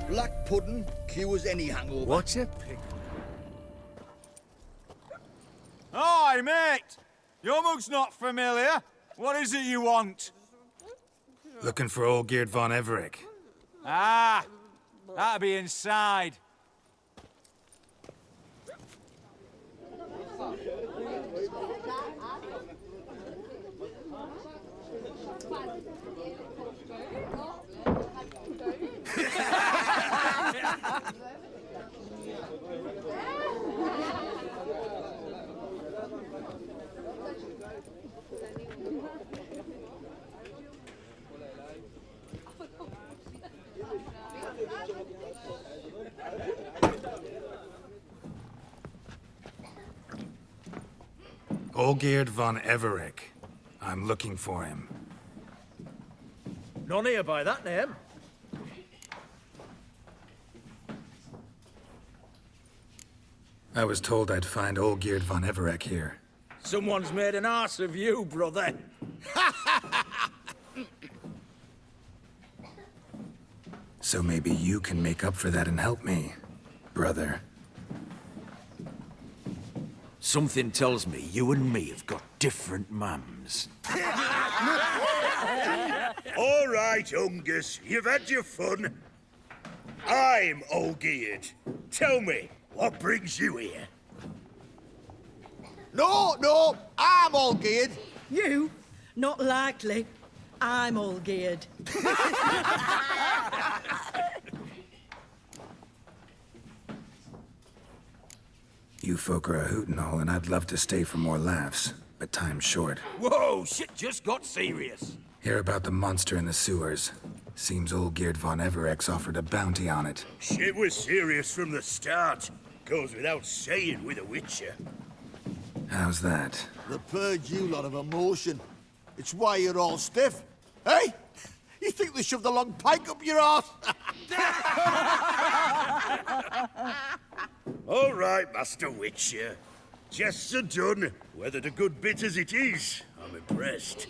Black pudding cures any hangover. What a pig. Hi, mate! Your mug's not familiar. What is it you want? Looking for old Geert von Everec. Ah, that'll be inside. Olgeerd von Everec. I'm looking for him. None here by that name. I was told I'd find Olgeerd von Everec here. Someone's made an arse of you, brother. So maybe you can make up for that and help me, brother. Something tells me you and me have got different mums. All right, Ungus, you've had your fun. I'm Olgeerd. Tell me, what brings you here? No, I'm all geared. You? Not likely. I'm all geared. You folk are a hoot and all, and I'd love to stay for more laughs, but time's short. Whoa, shit just got serious. Hear about the monster in the sewers. Seems Olgeerd von Everec's offered a bounty on it. Shit was serious from the start. Goes without saying with a Witcher. How's that? They purge you lot of emotion. It's why you're all stiff. Hey? You think they shoved a long pike up your arse? All right, Master Witcher. Jests are done. Whether the good bit as it is, I'm impressed.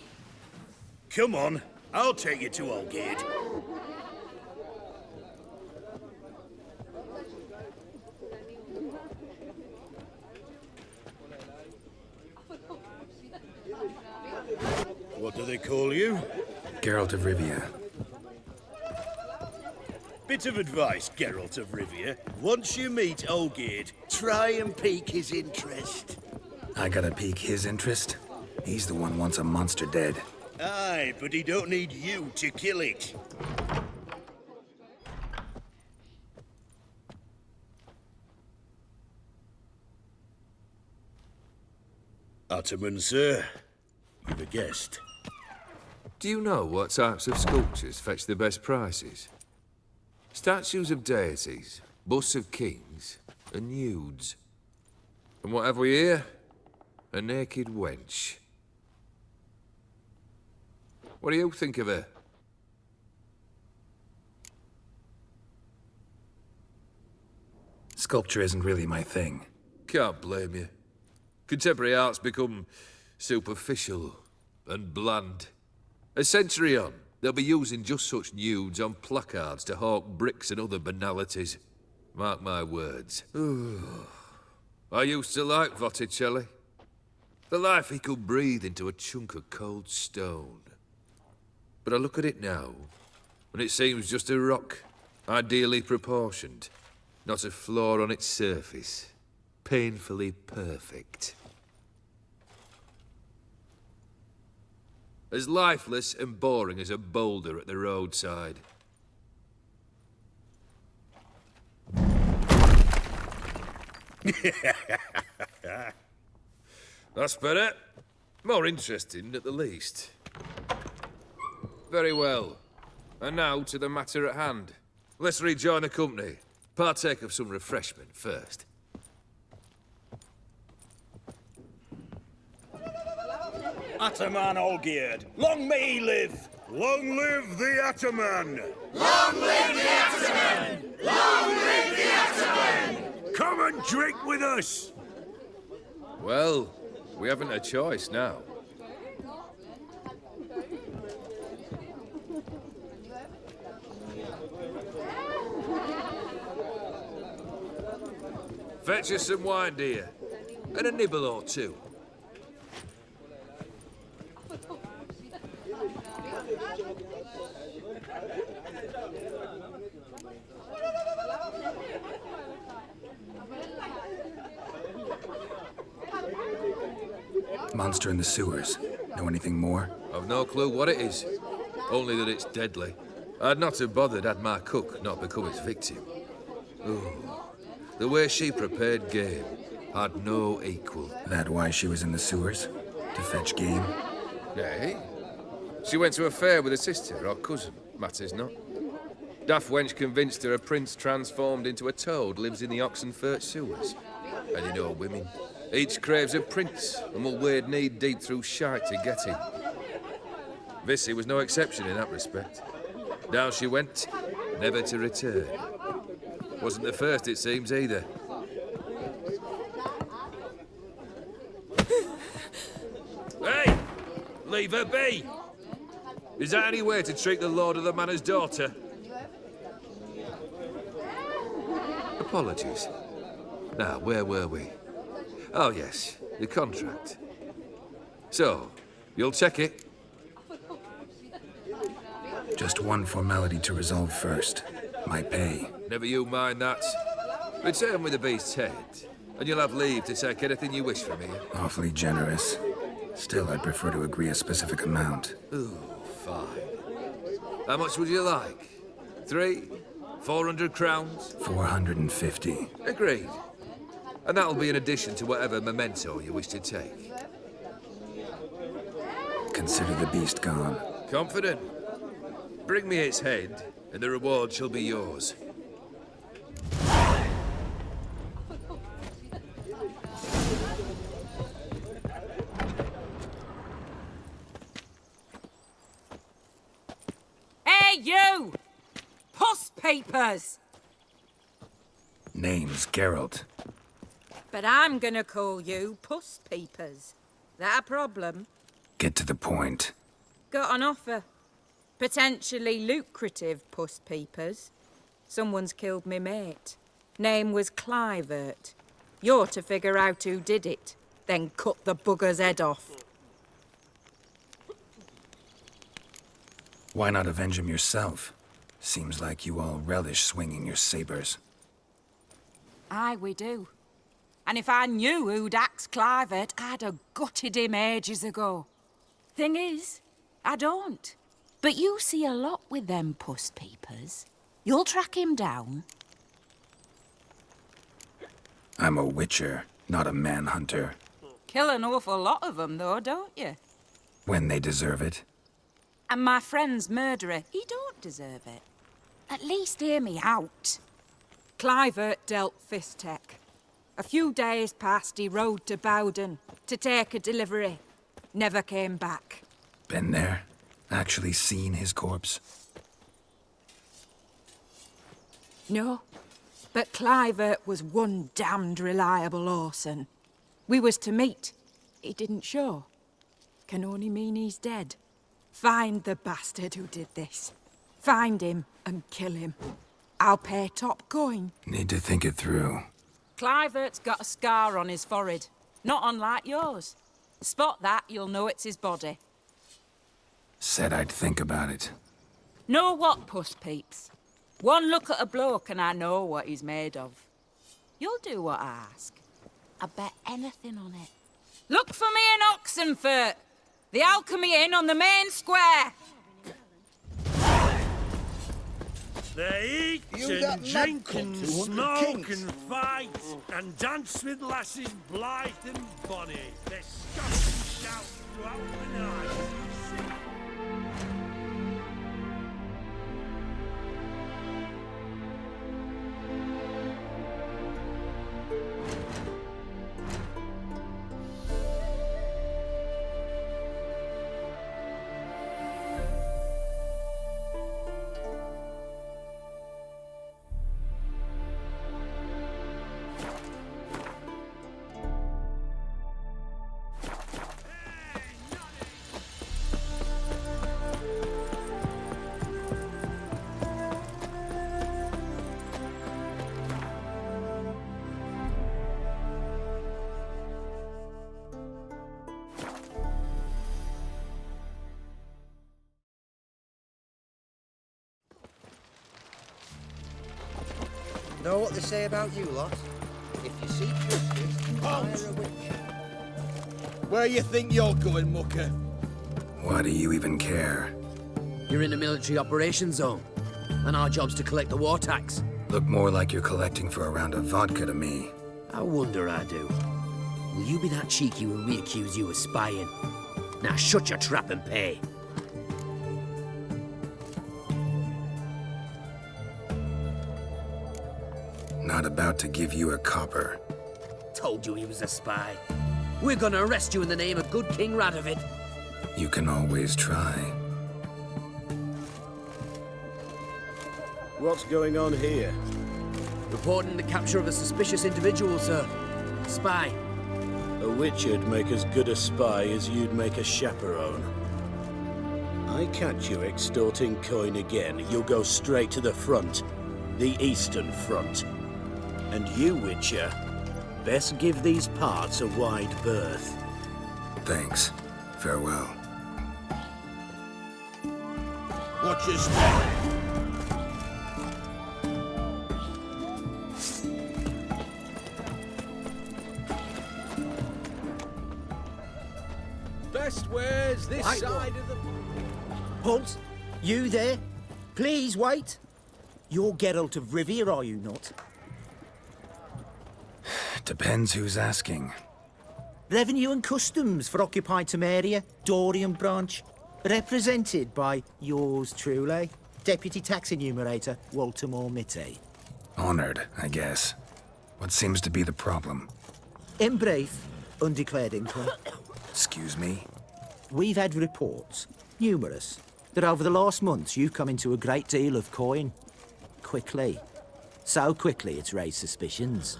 Come on, I'll take you to Olgeerd. What do they call you? Geralt of Rivia. Bit of advice, Geralt of Rivia. Once you meet Olgeerd, try and pique his interest. I gotta pique his interest? He's the one wants a monster dead. Aye, but he don't need you to kill it. Ataman, sir. You've a guest. Do you know what types of sculptures fetch the best prices? Statues of deities, busts of kings, and nudes. And what have we here? A naked wench. What do you think of her? Sculpture isn't really my thing. Can't blame you. Contemporary art's become superficial and bland. A century on, they'll be using just such nudes on placards to hawk bricks and other banalities. Mark my words. I used to like Botticelli. The life he could breathe into a chunk of cold stone. But I look at it now, and it seems just a rock, ideally proportioned, not a flaw on its surface. Painfully perfect. As lifeless and boring as a boulder at the roadside. That's better. More interesting, at the least. Very well. And now to the matter at hand. Let's rejoin the company. Partake of some refreshment first. Ataman Olgeerd, long may he live! Long live the Ataman! Long live the Ataman! Long live the Ataman! Come and drink with us! Well, we haven't a choice now. Fetch us some wine, dear. And a nibble or two. Monster in the sewers. Know anything more? I've no clue what it is. Only that it's deadly. I'd not have bothered had my cook not become its victim. Ooh. The way she prepared game had no equal. That why she was in the sewers? To fetch game? Nay. She went to a fair with a sister or cousin, matters not. Daft wench convinced her a prince transformed into a toad lives in the Oxenfurt sewers. And you know women. Each craves a prince and will wade knee-deep through shite to get him. Vissy was no exception in that respect. Down she went, never to return. Wasn't the first, it seems, either. Hey! Leave her be! Is that any way to treat the lord of the manor's daughter? Apologies. Now, where were we? Oh, yes, the contract. So, you'll check it? Just one formality to resolve first. My pay. Never you mind that. Return with the beast's head, and you'll have leave to take anything you wish from here. Awfully generous. Still, I'd prefer to agree a specific amount. Ooh, fine. How much would you like? 400 crowns? 450. Agreed. And that'll be in addition to whatever memento you wish to take. Consider the beast gone. Confident? Bring me its head, and the reward shall be yours. Hey, you! Puss papers! Name's Geralt. But I'm gonna call you Puss Peepers. That a problem? Get to the point. Got an offer. Potentially lucrative Puss Peepers. Someone's killed me mate. Name was Clivert. You're to figure out who did it, then cut the bugger's head off. Why not avenge him yourself? Seems like you all relish swinging your sabers. Aye, we do. And if I knew who'd axed Clivert, I'd have gutted him ages ago. Thing is, I don't. But you see a lot with them Puss Peepers. You'll track him down. I'm a witcher, not a manhunter. Kill an awful lot of them, though, don't you? When they deserve it. And my friend's murderer, he don't deserve it. At least hear me out. Clivert dealt Fistech. A few days past, he rode to Bowden to take a delivery. Never came back. Been there? Actually seen his corpse? No, but Clivert was one damned reliable horseman. We was to meet. He didn't show. Can only mean he's dead. Find the bastard who did this. Find him and kill him. I'll pay top coin. Need to think it through. Clivert's got a scar on his forehead, not unlike yours. Spot that, you'll know it's his body. Said I'd think about it. Know what, Puss Peeps? One look at a bloke and I know what he's made of. You'll do what I ask. I bet anything on it. Look for me in Oxenfurt! The Alchemy Inn on the main square! They eat You that and mad drink cock and who hunted smoke kings. and fight and dance with lasses blithe and bonny. They scoff and shout throughout the night. Know what they say about you lot? If you seek justice, hire a witch. Where you think you're going, mucker? Why do you even care? You're in a military operations zone, and our job's to collect the war tax. Look more like you're collecting for a round of vodka to me. I wonder I do. Will you be that cheeky when we accuse you of spying? Now shut your trap and pay. Not about to give you a copper. Told you he was a spy. We're gonna arrest you in the name of good King Radovid. You can always try. What's going on here? Reporting the capture of a suspicious individual, sir. Spy. A witcher'd make as good a spy as you'd make a chaperone. I catch you extorting coin again, you'll go straight to the front. The Eastern Front. And you, Witcher, best give these parts a wide berth. Thanks. Farewell. Watch your step. Best wares this Right. side of the... Halt! You there? Please wait. You're Geralt of Rivia, are you not? Depends who's asking. Revenue and Customs for occupied Temeria, Dorian branch, represented by yours truly, Deputy Tax Enumerator Walter Mitte. Honored, I guess. What seems to be the problem? In brief, undeclared income. Excuse me? We've had reports, numerous, that over the last months you've come into a great deal of coin. Quickly. So quickly it's raised suspicions.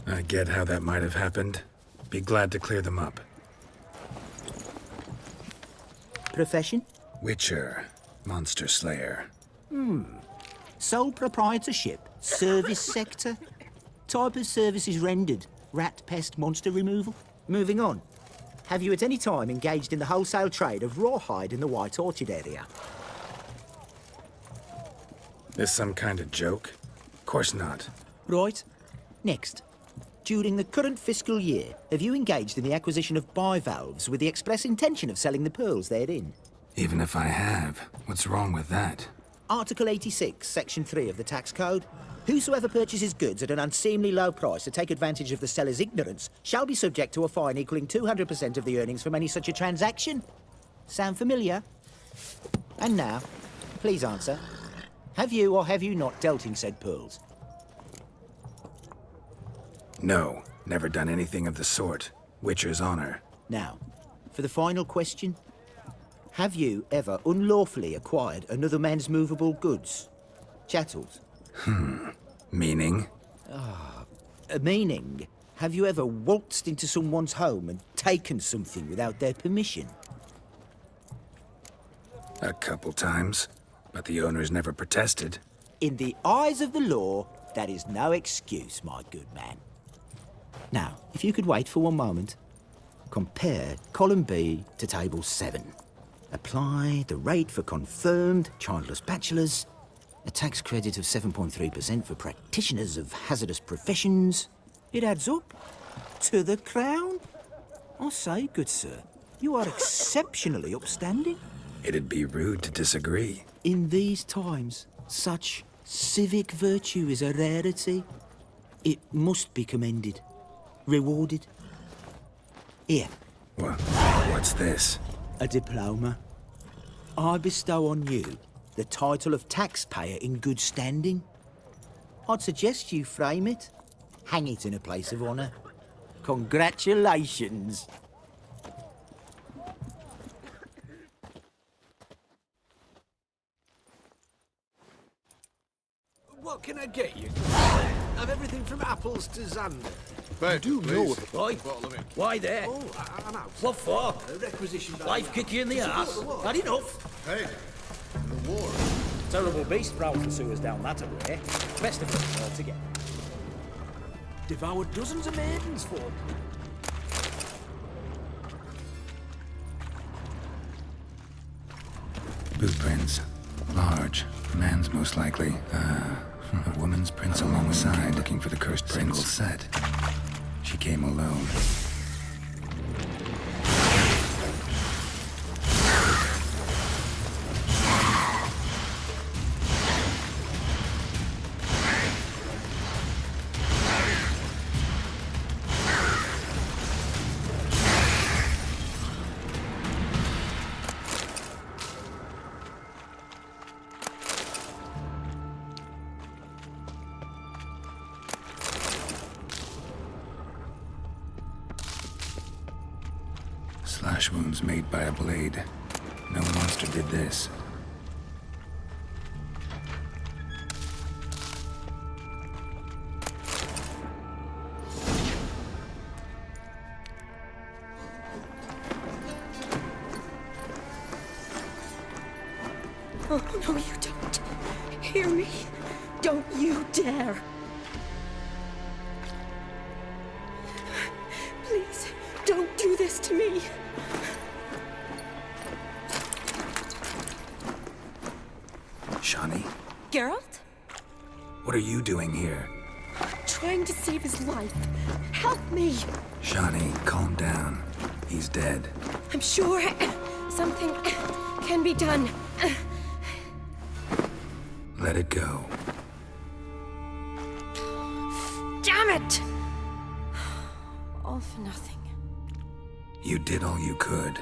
I get how that might have happened. Be glad to clear them up. Profession? Witcher. Monster Slayer. Sole proprietorship, service sector. Type of services rendered, rat pest monster removal. Moving on. Have you at any time engaged in the wholesale trade of rawhide in the White Orchard area? This some kind of joke? Of course not. Right. Next. During the current fiscal year, have you engaged in the acquisition of bivalves with the express intention of selling the pearls therein? Even if I have, what's wrong with that? Article 86, Section 3 of the Tax Code. Whosoever purchases goods at an unseemly low price to take advantage of the seller's ignorance shall be subject to a fine equaling 200% of the earnings from any such a transaction. Sound familiar? And now, please answer. Have you or have you not dealt in said pearls? No, never done anything of the sort. Witcher's honor. Now, for the final question. Have you ever unlawfully acquired another man's movable goods? Chattels? Meaning? Meaning, have you ever waltzed into someone's home and taken something without their permission? A couple times. But the owners never protested. In the eyes of the law, that is no excuse, my good man. Now, if you could wait for one moment. Compare column B to table 7. Apply the rate for confirmed childless bachelors. A tax credit of 7.3% for practitioners of hazardous professions. It adds up to the crown. I say, good sir, you are exceptionally upstanding. It'd be rude to disagree. In these times, such civic virtue is a rarity. It must be commended, rewarded. Here, What's this? a diploma. I bestow on you the title of taxpayer in good standing. I'd suggest you frame it, hang it in a place of honour. Congratulations. What can I get you? I've everything from apples to Xander. I do know. Right. Why there? Oh, I'm out. What for? Requisition. Life kick you in the ass? Had enough? Hey, the war. Terrible beast prowls the sewers down that way. Best of us all together. Devoured dozens of maidens for me. Boot prints. Large. Man's most likely. A woman's prints alongside, looking for the cursed prince. Single set. She came alone. Slash wounds made by a blade. No monster did this. Oh, no, you don't. Hear me? Don't you dare. Please, don't do this to me. Shawnee? Geralt? What are you doing here? Trying to save his life. Help me. Shawnee, calm down. He's dead. I'm sure something can be done. Let it go. Damn it! All for nothing. You did all you could.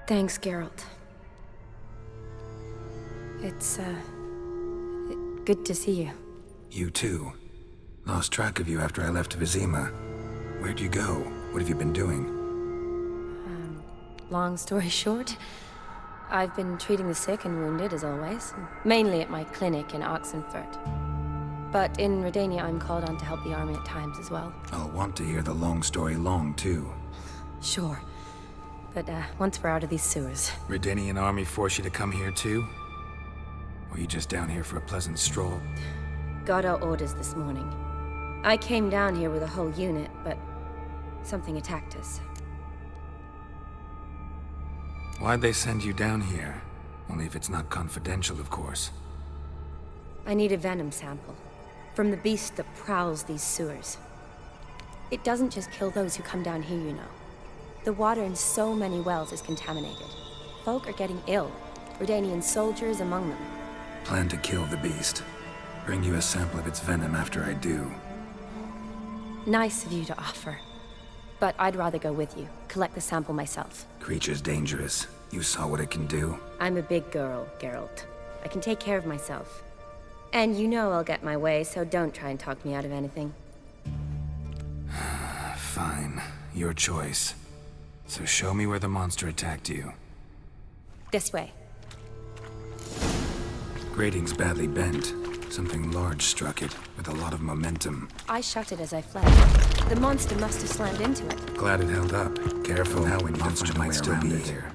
Thanks, Geralt. It's, good to see you. You too. Lost track of you after I left Vizima. Where'd you go? What have you been doing? Long story short, I've been treating the sick and wounded, as always. Mainly at my clinic in Oxenfurt. But in Redania, I'm called on to help the army at times as well. I'll want to hear the long story long, too. Sure. But, once we're out of these sewers... Redanian army force you to come here, too? Or you just down here for a pleasant stroll? Got our orders this morning. I came down here with a whole unit, but something attacked us. Why'd they send you down here? Only if it's not confidential, of course. I need a venom sample. From the beast that prowls these sewers. It doesn't just kill those who come down here, you know. The water in so many wells is contaminated. Folk are getting ill. Redanian soldiers among them. Plan to kill the beast. Bring you a sample of its venom after I do. Nice of you to offer. But I'd rather go with you. Collect the sample myself. Creature's dangerous. You saw what it can do. I'm a big girl, Geralt. I can take care of myself. And you know I'll get my way, so don't try and talk me out of anything. Fine. Your choice. So show me where the monster attacked you. This way. Grating's badly bent. Something large struck it, with a lot of momentum. I shot it as I fled. The monster must have slammed into it. Glad it held up. Careful now, when monster might still be here.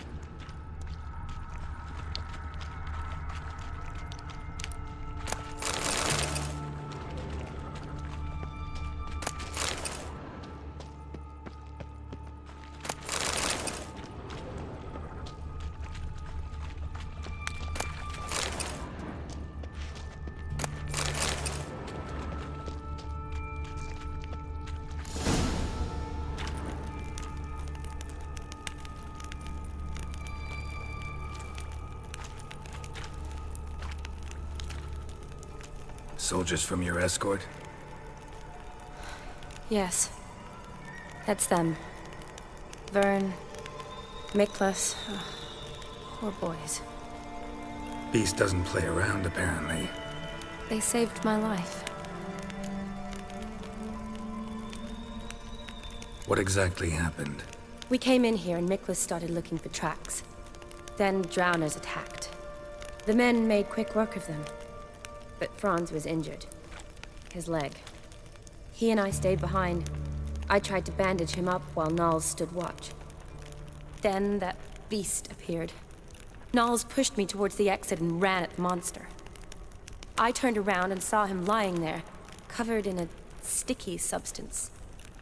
Soldiers from your escort? Yes. That's them. Vern, Miklas. Poor boys. Beast doesn't play around, apparently. They saved my life. What exactly happened? We came in here and Miklas started looking for tracks. Then drowners attacked. The men made quick work of them. But Franz was injured. His leg. He and I stayed behind. I tried to bandage him up while Nals stood watch. Then that beast appeared. Nals pushed me towards the exit and ran at the monster. I turned around and saw him lying there, covered in a sticky substance.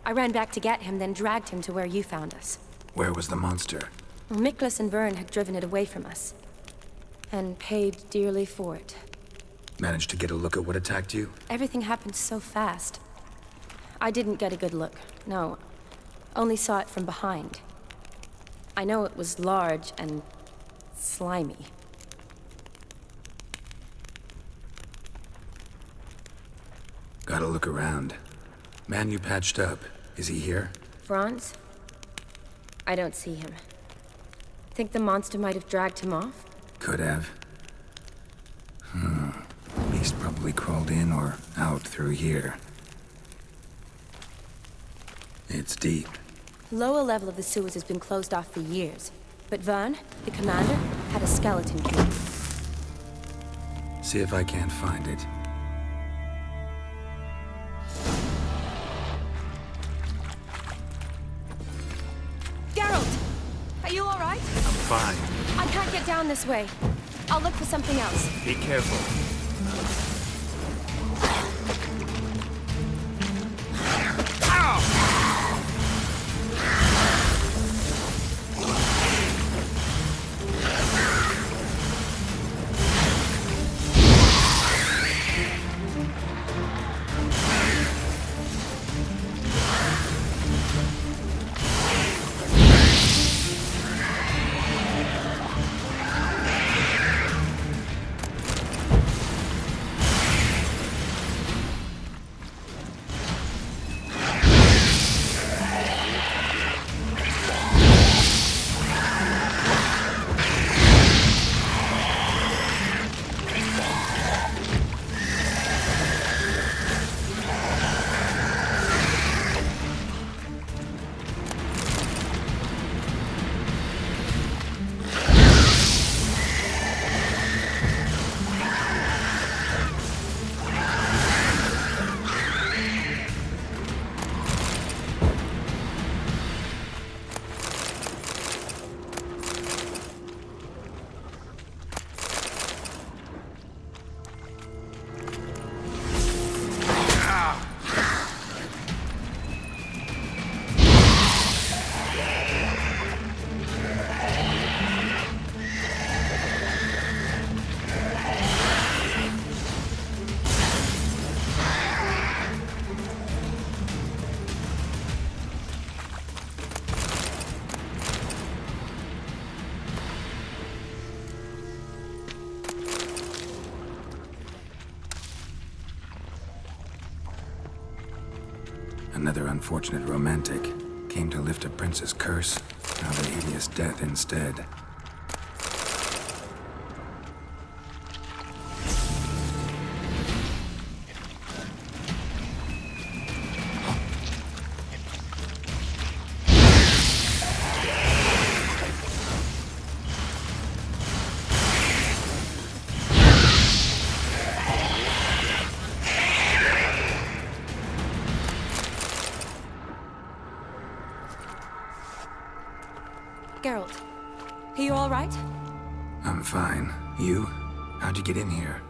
I ran back to get him, then dragged him to where you found us. Where was the monster? Well, Miklas and Vern had driven it away from us. And paid dearly for it. Managed to get a look at what attacked you? Everything happened so fast. I didn't get a good look, no. Only saw it from behind. I know it was large and slimy. Gotta look around. Man you patched up, is he here? Franz? I don't see him. Think the monster might have dragged him off? Could have. Beast probably crawled in or out through here. It's deep. Lower level of the sewers has been closed off for years. But Vern, the commander, had a skeleton key. See if I can't find it. Geralt! Are you alright? I'm fine. I can't get down this way. I'll look for something else. Be careful. Another unfortunate romantic. Came to lift a prince's curse, found a hideous death instead. Geralt, are you all right? I'm fine. You? How'd you get in here?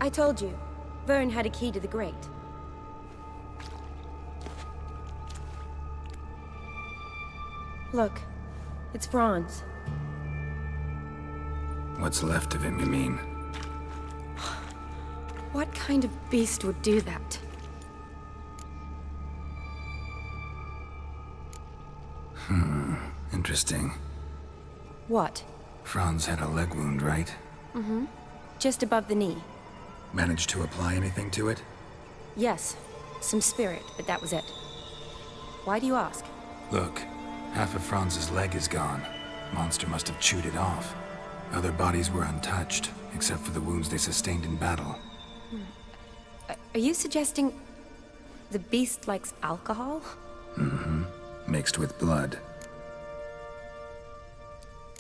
I told you. Vern had a key to the grate. Look, it's Franz. What's left of him, you mean? What kind of beast would do that? Interesting. What? Franz had a leg wound, right? Mm-hmm. Just above the knee. Managed to apply anything to it? Yes. Some spirit, but that was it. Why do you ask? Look, half of Franz's leg is gone. Monster must have chewed it off. Other bodies were untouched, except for the wounds they sustained in battle. Are you suggesting the beast likes alcohol? Mm-hmm. Mixed with blood.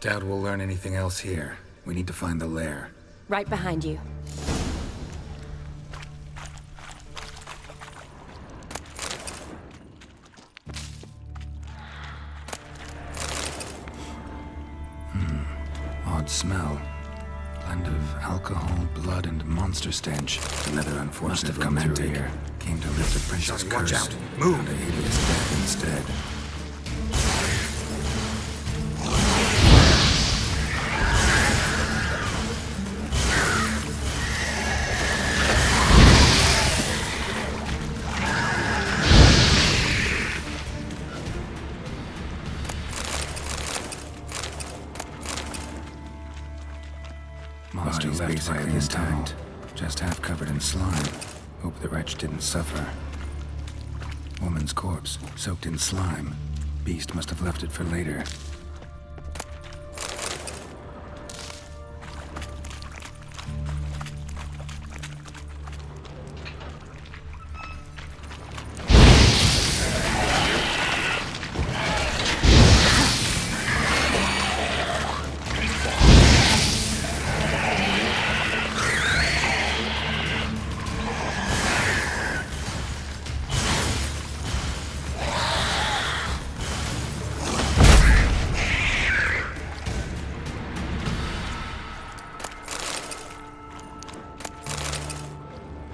Doubt we'll learn anything else here. We need to find the lair. Right behind you. Odd smell. Blend of alcohol, blood, and monster stench. Another unfortunate romantic here. Came to lift a prince's curse. Watch out. Move. Found a hideous death instead. Monster Body's left basically by this tunnel, intact. just half covered in slime. Hope the wretch didn't suffer. Woman's corpse, soaked in slime. Beast must have left it for later.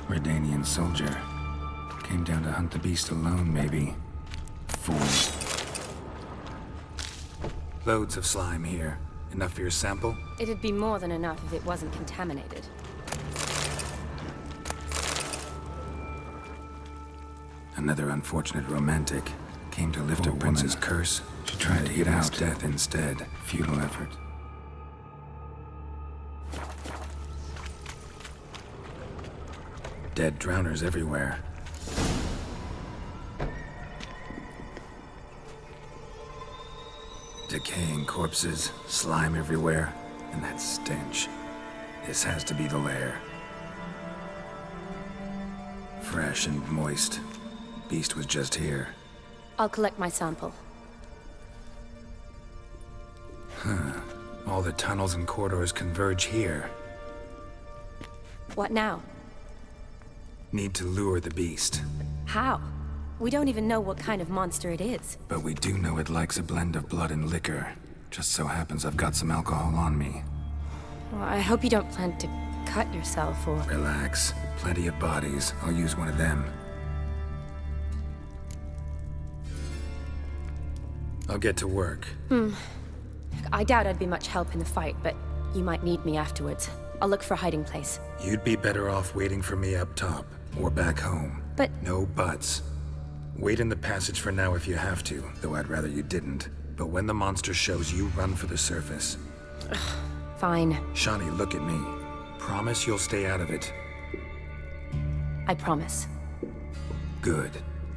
Redanian soldier. Came down to hunt the beast alone, maybe. Fool. Loads of slime here. Enough for your sample? It'd be more than enough if it wasn't contaminated. Another unfortunate romantic. Came to lift a prince's curse. She tried to get out death instead. Futile effort. Dead drowners everywhere. Decaying corpses, slime everywhere, and that stench. This has to be the lair. Fresh and moist. Beast was just here. I'll collect my sample. Huh. All the tunnels and corridors converge here. What now? Need to lure the beast. How? We don't even know what kind of monster it is. But we do know it likes a blend of blood and liquor. Just so happens I've got some alcohol on me. Well, I hope you don't plan to cut yourself or... Relax. Plenty of bodies. I'll use one of them. I'll get to work. I doubt I'd be much help in the fight, but you might need me afterwards. I'll look for a hiding place. You'd be better off waiting for me up top. Or back home. But... No buts. Wait in the passage for now if you have to, though I'd rather you didn't. But when the monster shows, you run for the surface. Fine. Shani, look at me. Promise you'll stay out of it. I promise. Good.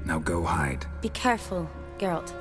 Now go hide. Be careful, Geralt.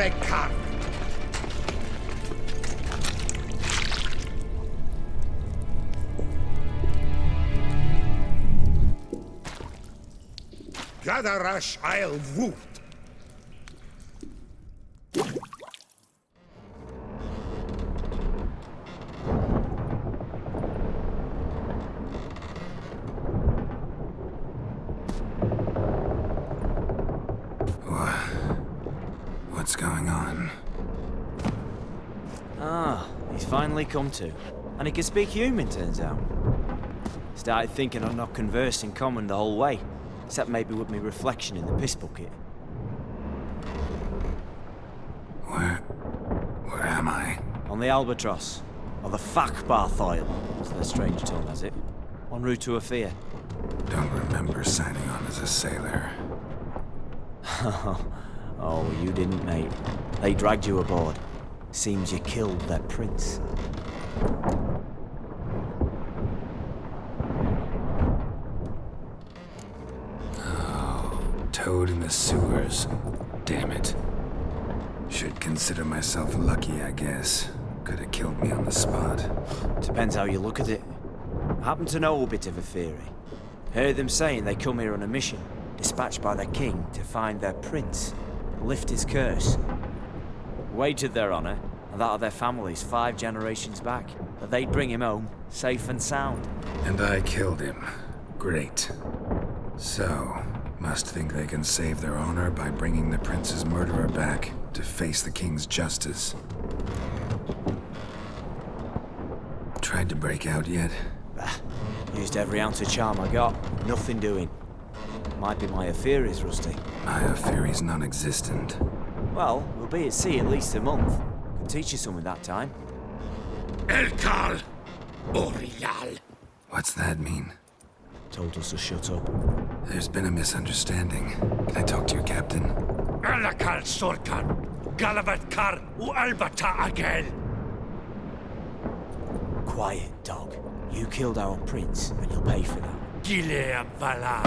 Karvekar. Gadarash I'll woot. What's going on? Ah, he's finally come to. And he can speak human, turns out. Started thinking I'm not conversing common the whole way, except maybe with me reflection in the piss bucket. Where am I? On the Albatross, or the Fakbarth Oil, as their strange tongue has it. En route to Afir. Don't remember signing on as a sailor. Oh, you didn't, mate. They dragged you aboard. Seems you killed their prince. Oh, toad in the sewers. Damn it. Should consider myself lucky, I guess. Could have killed me on the spot. Depends how you look at it. I happen to know a bit of a theory. Heard them saying they come here on a mission, dispatched by their king to find their prince, lift his curse. Wagered their honor, and that of their families 5 generations back, that they'd bring him home, safe and sound. And I killed him. Great. So, must think they can save their honor by bringing the prince's murderer back to face the king's justice. Tried to break out yet? Bah, used every ounce of charm I got. Nothing doing. Might be my Aphiri's rusty. My Aphiri's non-existent. Well, we'll be at sea at least a month. Could teach you something that time. Elkal Orial. What's that mean? Told us to shut up. There's been a misunderstanding. Can I talk to your captain? Elakal Sorkan. Galavat Kar U Albata Agel. Quiet, dog. You killed our prince, and you'll pay for that. Gileam Valar.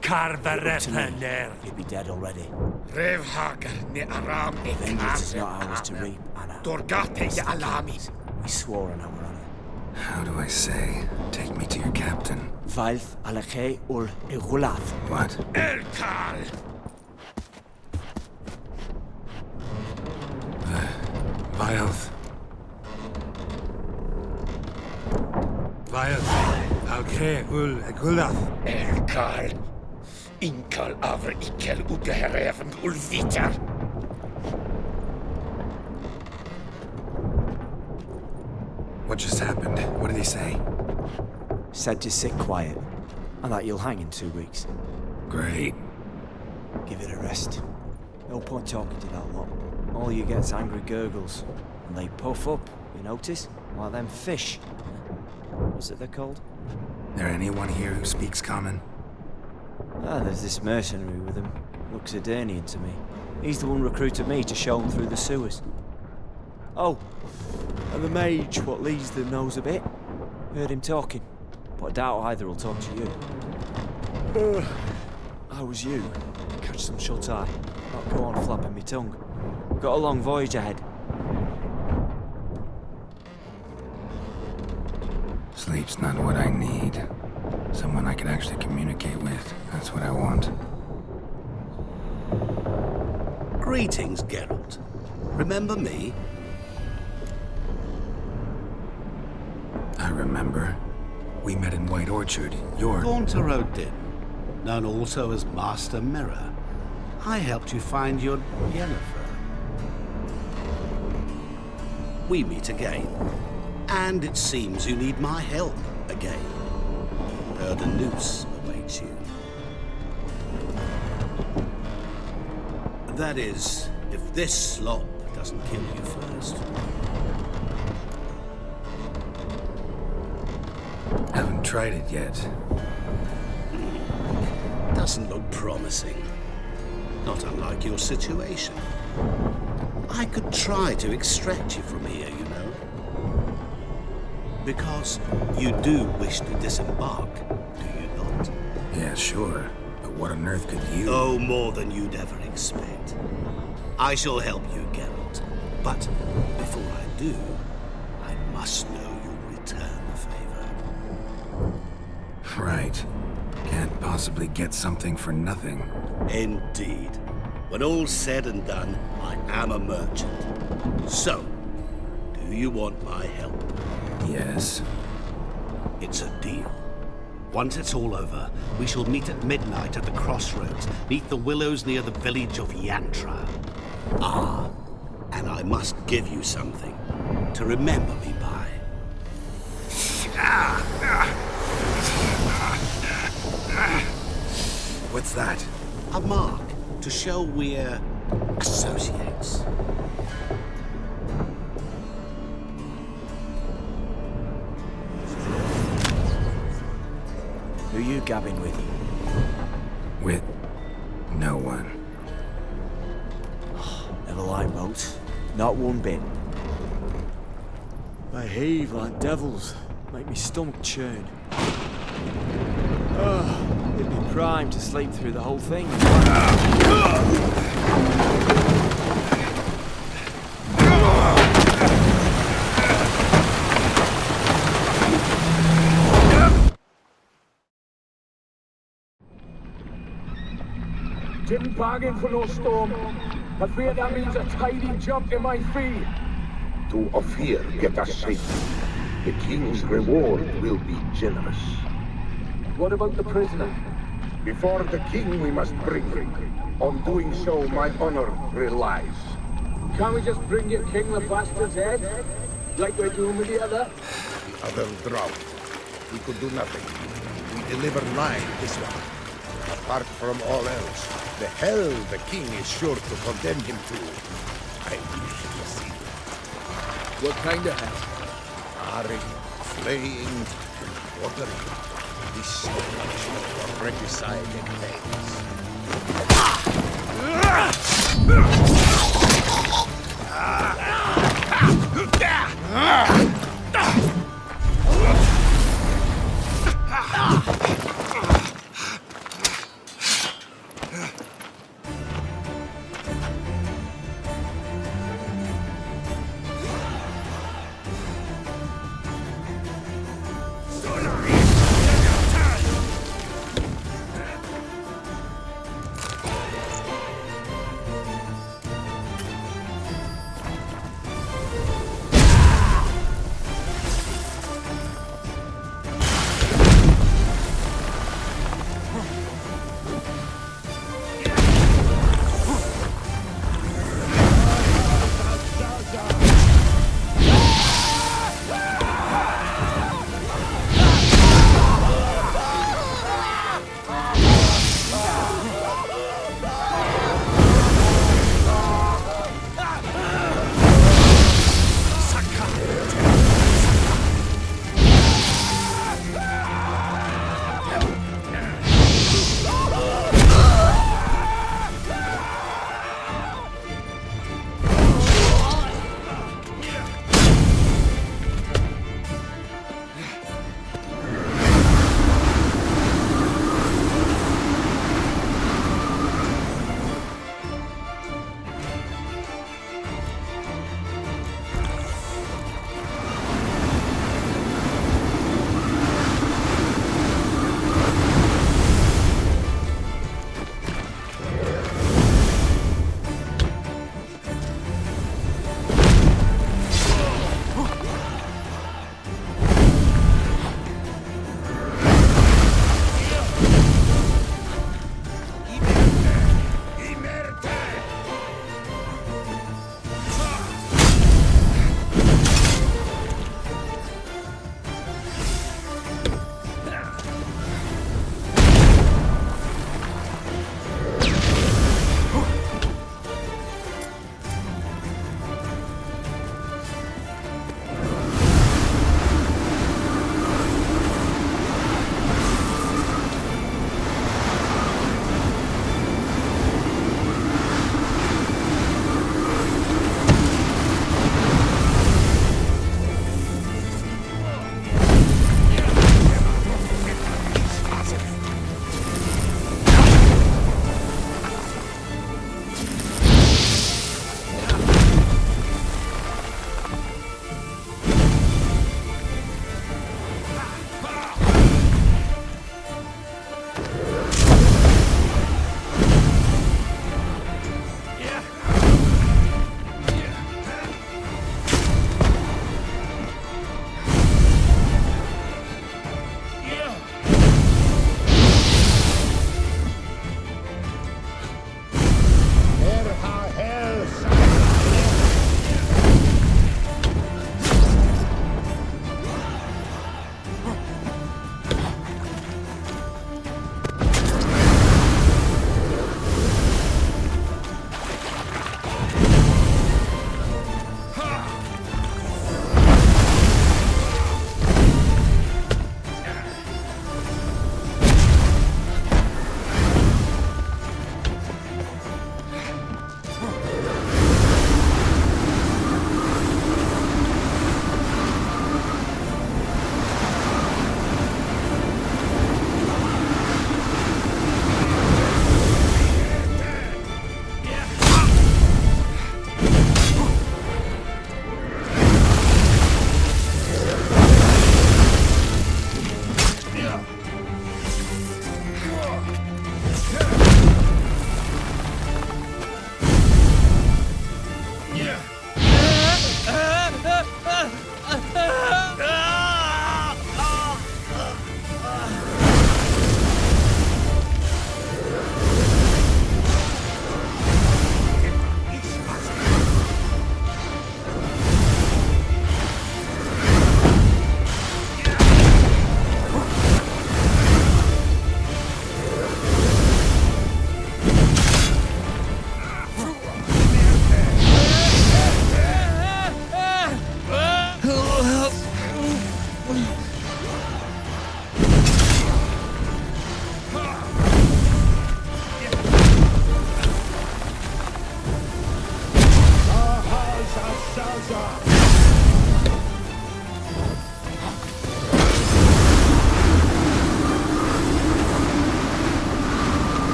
Karvarepaner. You'd be dead already. Revhagar ni Aram Vengeance is not ours to reap, Anna. Dorgate ya Alami. We swore on our honor. How do I say? Take me to your captain. Valth Alakhe ul Igulath. What? Elkal. Vilth. Vilth. Alkhe ul Igulath. Elkal. Inkal avre ikel ugehereven ulviter. What just happened? What did he say? Said to sit quiet, and that you'll hang in 2 weeks. Great. Give it a rest. No point talking to that lot. All you get's angry gurgles, and they puff up, you notice? Like them fish. What's it they're called? There anyone here who speaks common? Ah, there's this mercenary with him. Looks Edirnian to me. He's the one recruited me to show him through the sewers. Oh, and the mage what leads them knows a bit. Heard him talking, but I doubt either will talk to you. How was you? Catch some shut-eye. Not go on flapping me tongue. Got a long voyage ahead. Sleep's not what I need. Someone I can actually communicate with. That's what I want. Greetings, Geralt. Remember me? I remember. We met in White Orchard. You're... Gaunter known also as Master Mirror. I helped you find your Yennefer. We meet again. And it seems you need my help again. Heard a noose awaits you. That is, if this slop doesn't kill you first. Haven't tried it yet. Doesn't look promising. Not unlike your situation. I could try to extract you from here, you know. Because you do wish to disembark, do you not? Yeah, sure. But what on earth could you... Oh, more than you'd ever expect. I shall help you, Geralt. But before I do, I must know you'll return the favor. Right. Can't possibly get something for nothing. Indeed. When all's said and done, I am a merchant. So, do you want my help? Yes. It's a deal. Once it's all over, we shall meet at midnight at the crossroads, neath the willows near the village of Yantra. Ah, and I must give you something to remember me by. What's that? A mark to show we're associates. Who you gabbing with? With no one. Never liked boats. Not one bit. They heave like devils. Make me stomach churn. It'd be prime to sleep through the whole thing. Didn't bargain for no storm. I fear that means a tidy jump in my fee. To Ophir, get us safe. The king's reward will be generous. What about the prisoner? Before the king we must bring him. On doing so, my honor relies. Can't we just bring your king the bastard's head? Like we're doing with the other? The other drowned. We could do nothing. We deliver live this one. Apart from all else, the hell the king is sure to condemn him to. I wish to see. What kind of hell? Marring, flaying, and watering. This much for regicide and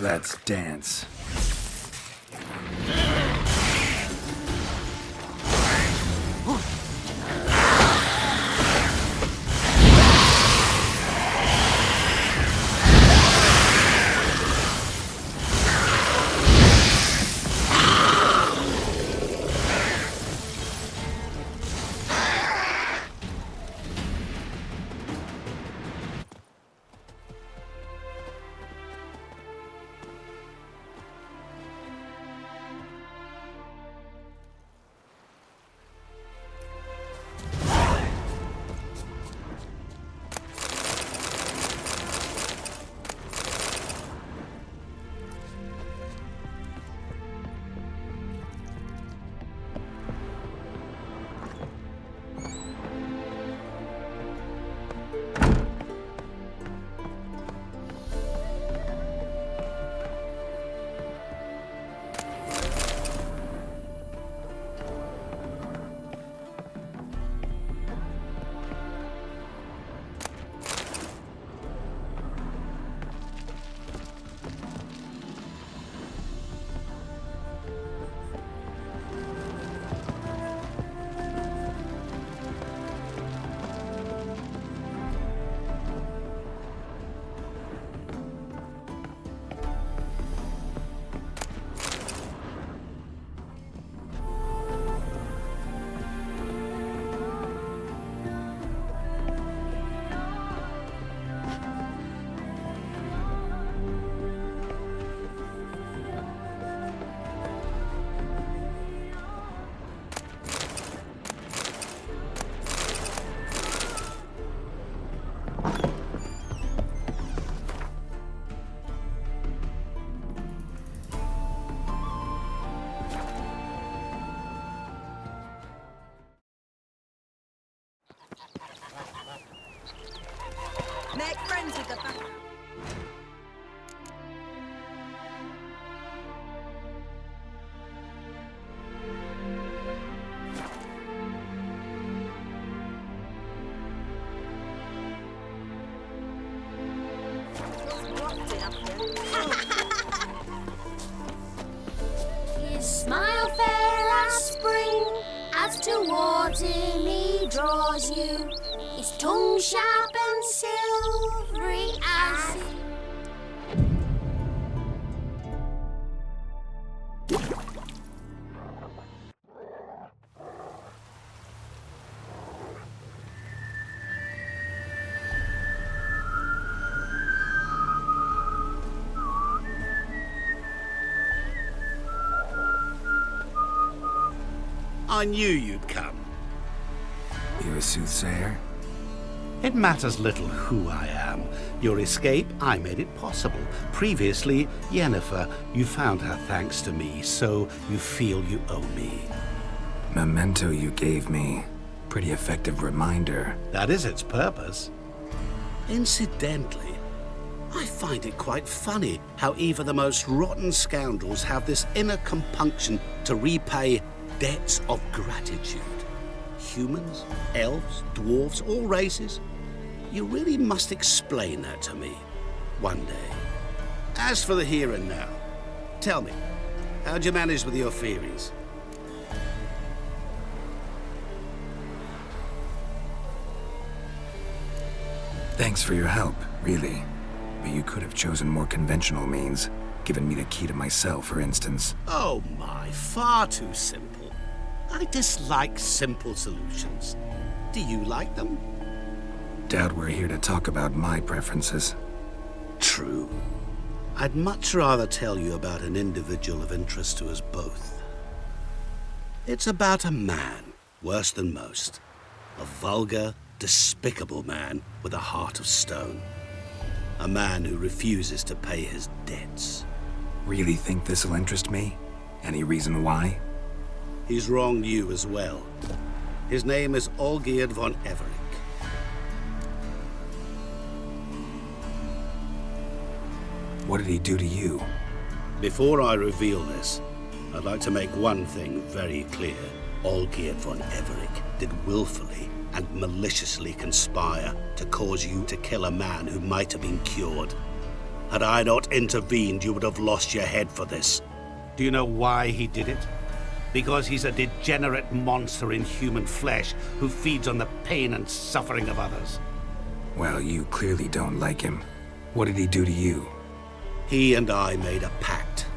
Let's dance. Make friends with the back. His smile fair as spring, as towards him he draws you. His tongue sharp and silvery as I knew you'd come. You a soothsayer? It matters little who I am. Your escape, I made it possible. Previously, Yennefer, you found her thanks to me, so you feel you owe me. Memento you gave me. Pretty effective reminder. That is its purpose. Incidentally, I find it quite funny how even the most rotten scoundrels have this inner compunction to repay debts of gratitude. Humans, elves, dwarves, all races. You really must explain that to me one day. As for the here and now, tell me, how'd you manage with your theories? Thanks for your help, really. But you could have chosen more conventional means. Given me the key to my cell, for instance. Oh my, far too simple. I dislike simple solutions. Do you like them? Doubt we're here to talk about my preferences. True. I'd much rather tell you about an individual of interest to us both. It's about a man, worse than most. A vulgar, despicable man with a heart of stone. A man who refuses to pay his debts. Really think this'll interest me? Any reason why? He's wronged you as well. His name is Olgierd von Everec. What did he do to you? Before I reveal this, I'd like to make one thing very clear. Olgierd von Everec did willfully and maliciously conspire to cause you to kill a man who might have been cured. Had I not intervened, you would have lost your head for this. Do you know why he did it? Because he's a degenerate monster in human flesh who feeds on the pain and suffering of others. Well, you clearly don't like him. What did he do to you? He and I made a pact.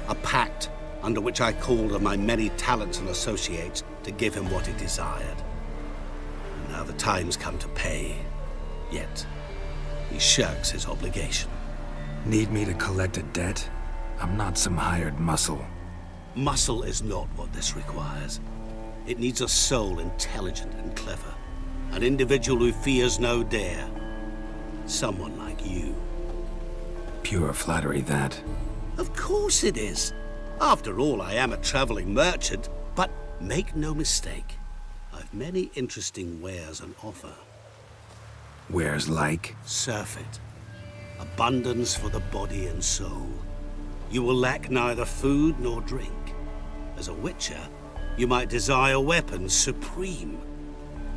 A pact under which I called on my many talents and associates to give him what he desired. And now the time's come to pay. Yet, he shirks his obligation. Need me to collect a debt? I'm not some hired muscle. Muscle is not what this requires. It needs a soul intelligent and clever. An individual who fears no dare. Someone like you. Pure flattery, that. Of course it is. After all, I am a traveling merchant. But make no mistake, I've many interesting wares on offer. Wares like? Surfeit. Abundance for the body and soul. You will lack neither food nor drink. As a witcher, you might desire weapons supreme.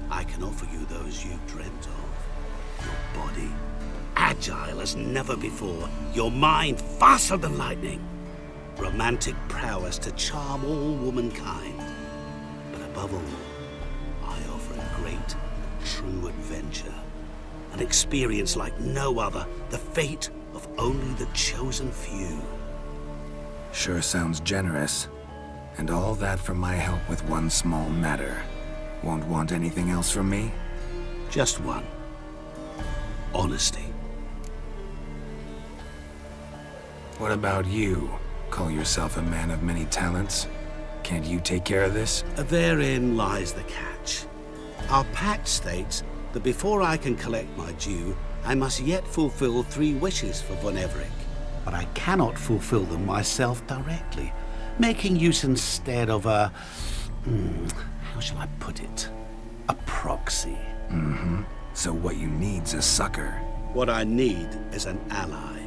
I can offer you those you've dreamt of. Your body, agile as never before. Your mind, faster than lightning. Romantic prowess to charm all womankind. But above all, I offer a great, true adventure. An experience like no other. The fate of only the chosen few. Sure sounds generous. And all that for my help with one small matter. Won't want anything else from me? Just one. Honesty. What about you? Call yourself a man of many talents? Can't you take care of this? Therein lies the catch. Our pact states that before I can collect my due, I must yet fulfill 3 wishes for Von Everec. But I cannot fulfill them myself directly, making use instead of a... how shall I put it? A proxy. Mm-hmm. So what you need's a sucker. What I need is an ally.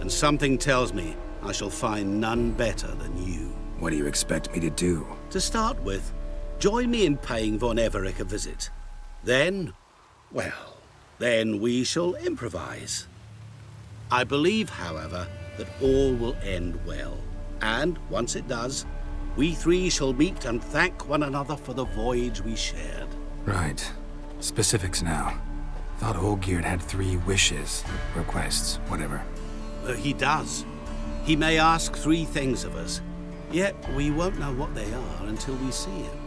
And something tells me I shall find none better than you. What do you expect me to do? To start with, join me in paying Von Everec a visit. Then, well, then we shall improvise. I believe, however, that all will end well. And once it does, we 3 shall meet and thank one another for the voyage we shared. Right. Specifics now. Thought Olgierd had 3 wishes, requests, whatever. He does. He may ask 3 things of us, yet we won't know what they are until we see him.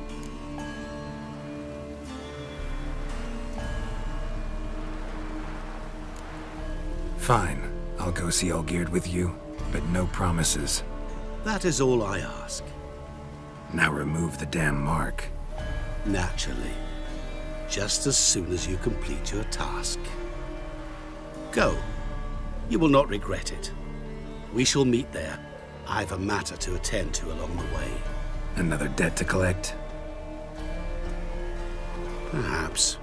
Fine. I'll go see Olgierd with you, but no promises. That is all I ask. Now remove the damn mark. Naturally. Just as soon as you complete your task. Go. You will not regret it. We shall meet there. I've a matter to attend to along the way. Another debt to collect? Perhaps.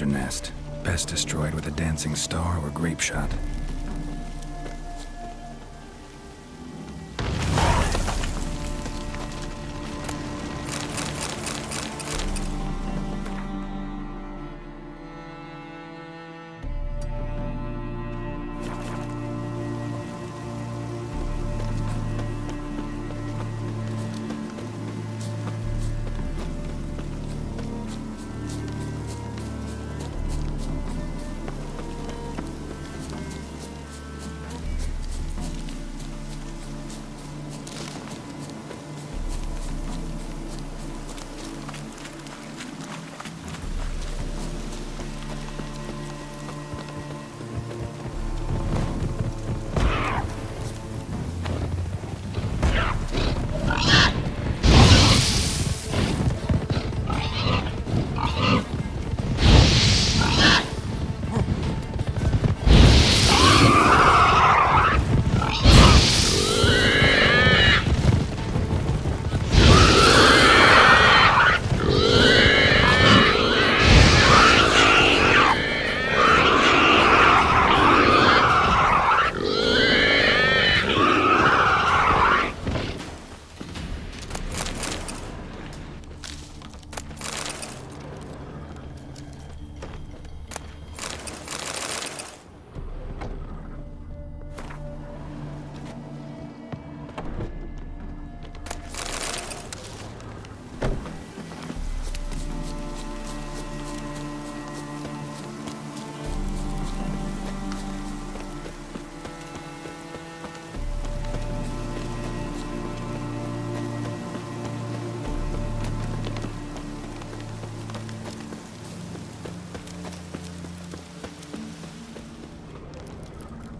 rooster nest. Best destroyed with a dancing star or grape shot.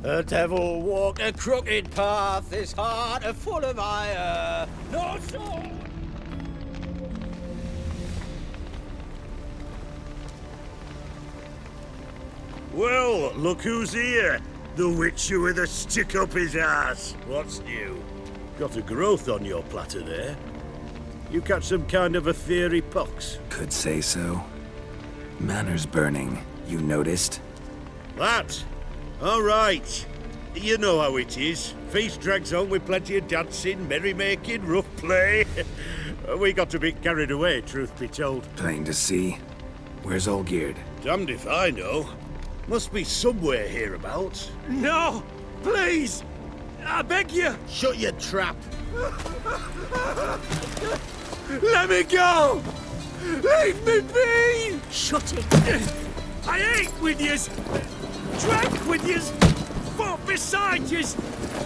The devil walk a crooked path, his heart a full of ire. No soul! Well, look who's here. The witcher with a stick up his ass. What's new? Got a growth on your platter there. You catch some kind of a fiery pox? Could say so. Manor's burning, you noticed? That? All right. You know how it is. Feast drags on with plenty of dancing, merrymaking, rough play. We got a bit carried away, truth be told. Plain to see. Where's Olgierd? Damned if I know. Must be somewhere hereabouts. No! Please! I beg you! Shut your trap! Let me go! Leave me be! Shut it! I ate with yous! Drank with yous! Fought beside yous!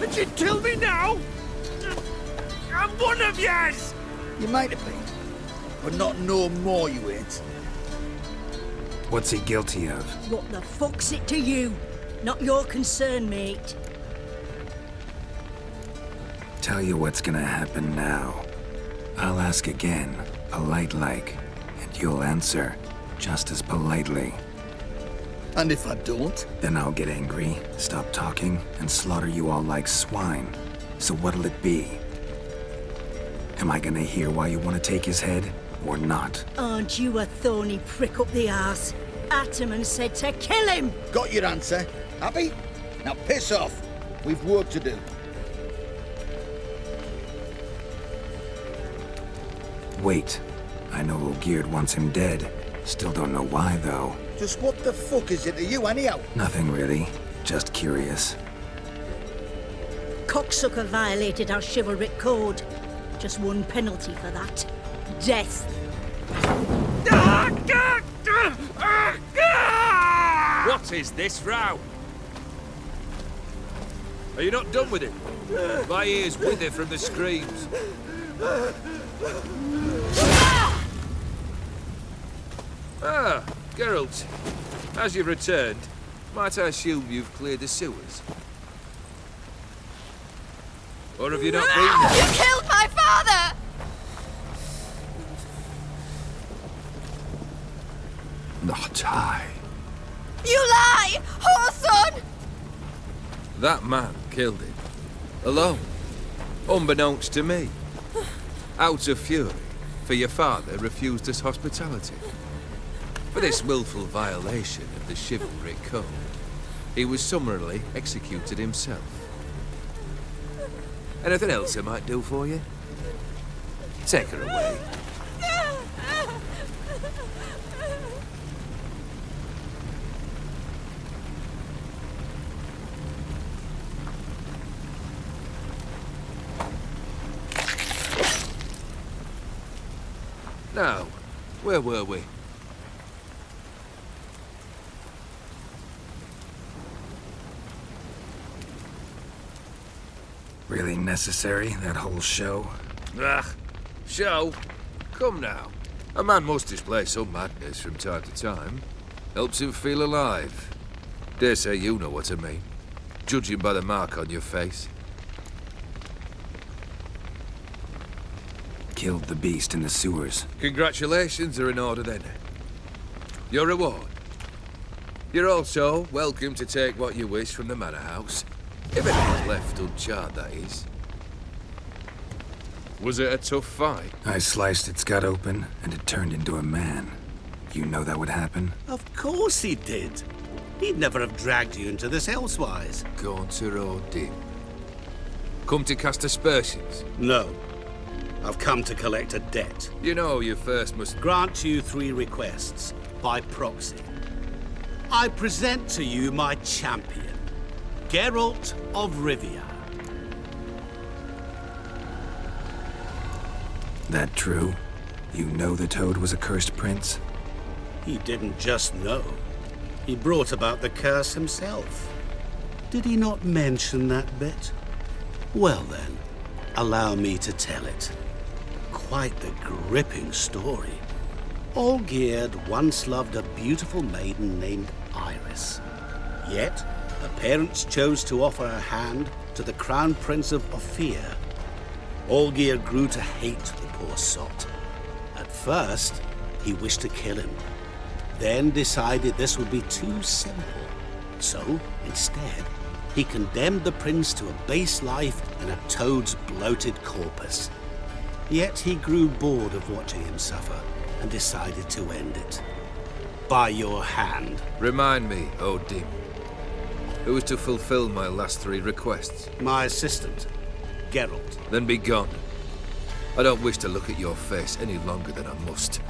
And you'd kill me now? I'm one of yous! You might have been, but not no more you ain't. What's he guilty of? What the fuck's it to you? Not your concern, mate. Tell you what's gonna happen now. I'll ask again, polite-like, and you'll answer just as politely. And if I don't? Then I'll get angry, stop talking, and slaughter you all like swine. So what'll it be? Am I gonna hear why you want to take his head, or not? Aren't you a thorny prick up the arse? Ataman said to kill him! Got your answer. Happy? Now piss off. We've work to do. Wait. I know Olgierd wants him dead. Still don't know why, though. Just what the fuck is it to you, anyhow? Nothing really. Just curious. Cocksucker violated our chivalric code. Just one penalty for that. Death. What is this row? Are you not done with it? My ears wither from the screams. Ah, Geralt. As you've returned, might I assume you've cleared the sewers? Or have you not been there? You killed my father! Not I. You lie! Whoreson! That man killed him. Alone. Unbeknownst to me. Out of fury, for your father refused us hospitality. For this willful violation of the chivalry code, he was summarily executed himself. Anything else I might do for you? Take her away. Now, where were we? Really necessary, that whole show? Ugh, show? Come now. A man must display some madness from time to time. Helps him feel alive. Dare say you know what I mean. Judging by the mark on your face. Killed the beast in the sewers. Congratulations are in order then. Your reward. You're also welcome to take what you wish from the manor house. If anything's left uncharted, that is. Was it a tough fight? I sliced its gut open, and it turned into a man. You know that would happen? Of course he did. He'd never have dragged you into this elsewise. Gaunter or dim? Come to cast aspersions? No. I've come to collect a debt. You know you first must grant you 3 requests, by proxy. I present to you my champion, Geralt of Rivia. That true? You know the Toad was a cursed prince? He didn't just know. He brought about the curse himself. Did he not mention that bit? Well then, allow me to tell it. Quite the gripping story. Olgierd once loved a beautiful maiden named Iris. Yet, her parents chose to offer her hand to the Crown Prince of Ophir. Olgierd grew to hate the poor sot. At first, he wished to kill him. Then decided this would be too simple. So, instead, he condemned the prince to a base life in a toad's bloated corpus. Yet he grew bored of watching him suffer and decided to end it. By your hand. Remind me, O Dim. Who is to fulfill my last 3 requests? My assistant, Geralt. Then be gone. I don't wish to look at your face any longer than I must.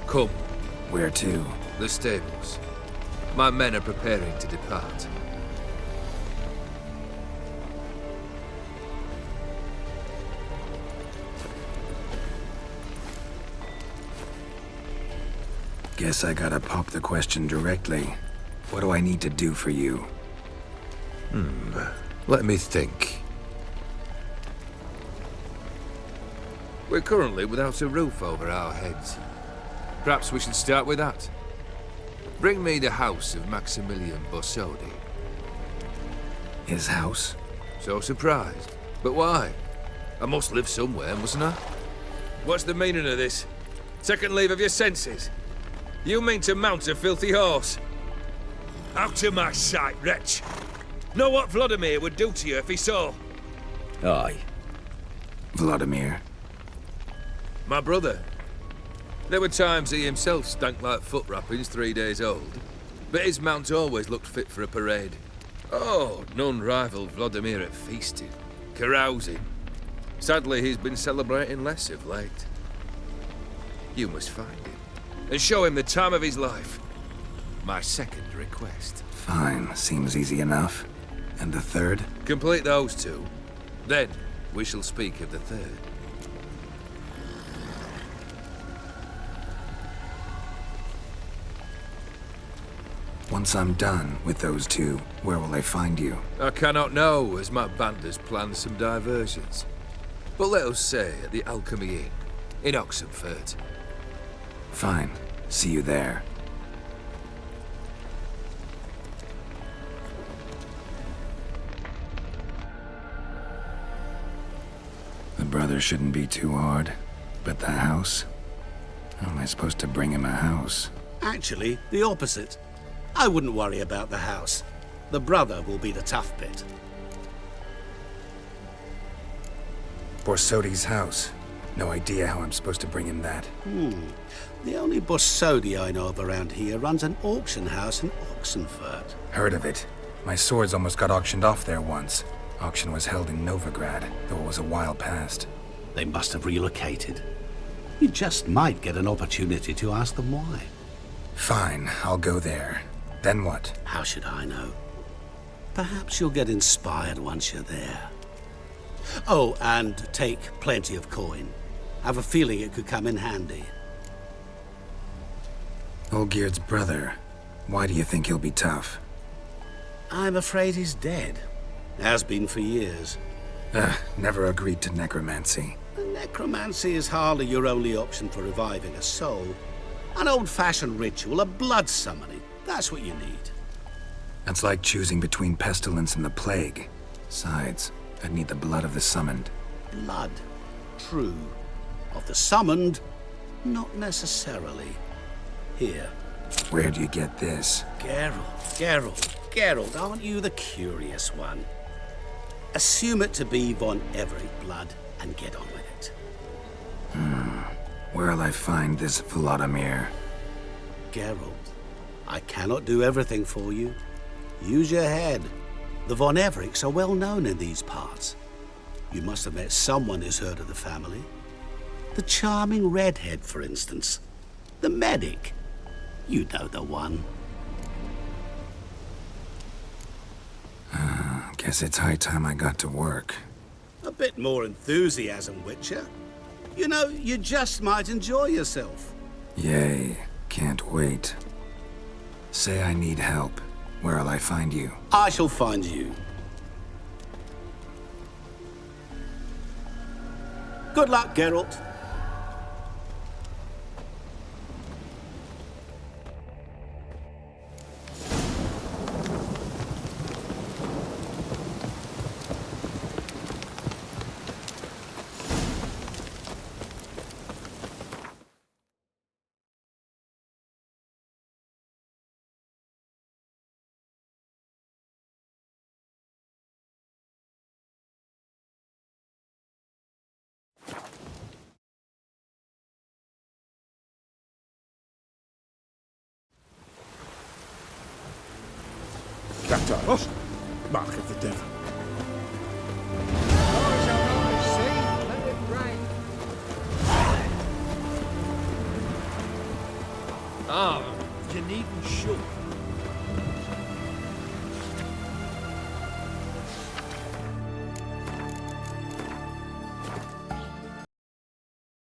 Come. Where to? The stables. My men are preparing to depart. Guess I gotta pop the question directly. What do I need to do for you? Let me think. We're currently without a roof over our heads. Perhaps we should start with that. Bring me the house of Maximilian Borsodi. His house? So surprised. But why? I must live somewhere, mustn't I? What's the meaning of this? Second leave of your senses? You mean to mount a filthy horse? Out of my sight, wretch! Know what Vladimir would do to you if he saw? Aye. Vladimir. My brother. There were times he himself stank like foot wrappings 3 days old, but his mount always looked fit for a parade. Oh, none rivaled Vladimir at feasting, carousing. Sadly, he's been celebrating less of late. You must find him, and show him the time of his life. My second request. Fine, seems easy enough. And the third? Complete those 2, then we shall speak of the third. Once I'm done with those 2, where will I find you? I cannot know, as my band has planned some diversions. But let us say at the Alchemy Inn, in Oxenfurt. Fine. See you there. The brother shouldn't be too hard, but the house? How am I supposed to bring him a house? Actually, the opposite. I wouldn't worry about the house. The brother will be the tough bit. Borsodi's house. No idea how I'm supposed to bring him that. The only Borsodi I know of around here runs an auction house in Oxenfurt. Heard of it. My swords almost got auctioned off there once. Auction was held in Novigrad, though it was a while past. They must have relocated. You just might get an opportunity to ask them why. Fine, I'll go there. Then what? How should I know? Perhaps you'll get inspired once you're there. Oh, and take plenty of coin. Have a feeling it could come in handy. Olgierd's brother. Why do you think he'll be tough? I'm afraid he's dead. Has been for years. Never agreed to necromancy. Necromancy is hardly your only option for reviving a soul. An old-fashioned ritual, a blood summoning. That's what you need. That's like choosing between pestilence and the plague. Besides, I'd need the blood of the summoned. Blood. True. Of the summoned, not necessarily. Here. Where do you get this? Geralt, aren't you the curious one? Assume it to be Von Everett blood and get on with it. Where'll I find this Vladimir? Geralt, I cannot do everything for you. Use your head. The Von Evericks are well known in these parts. You must have met someone who's heard of the family. The charming redhead, for instance. The medic. You know the one. Guess it's high time I got to work. A bit more enthusiasm, Witcher. You know, you just might enjoy yourself. Yay. Can't wait. Say I need help. Where'll I find you? I shall find you. Good luck, Geralt. Baptized. Mark of the devil. Ah, you needn't shoot.